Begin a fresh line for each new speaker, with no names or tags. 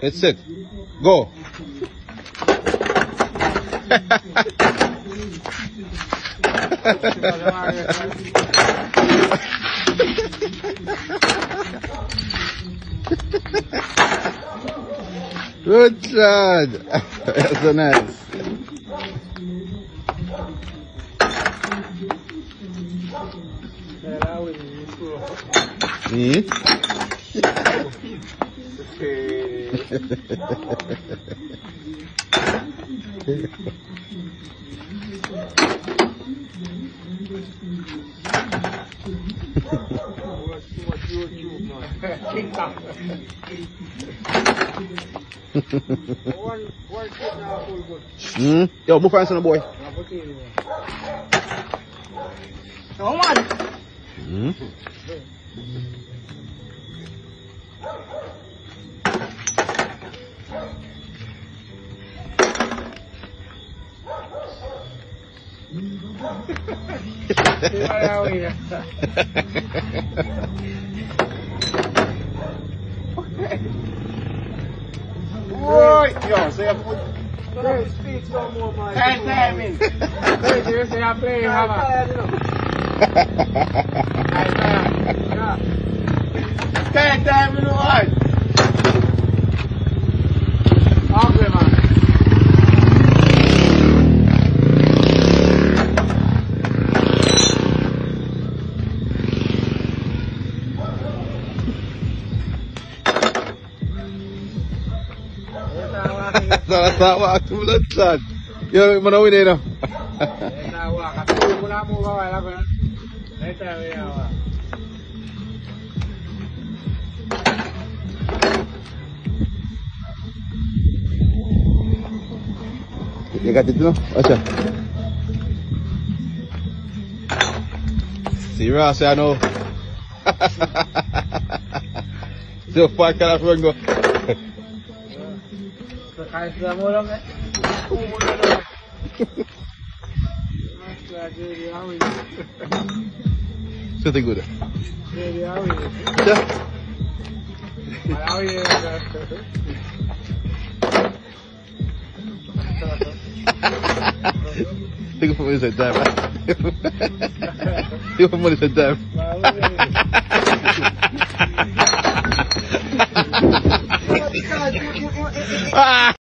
It's set. Go. Good shot. That's so nice. Yo, move fast on the boy.
Come on.
Oi! Yo, say I put... Speak no more, man.
Time in. You say I play hammer.
Time in the one.
Okay, man.
That's not what I'm doing, son. Yo, mana win na. You got it, no? Watch out. See, Ross, I know. So far, can I go? Something good. Think of money said damn. Think of money said damn.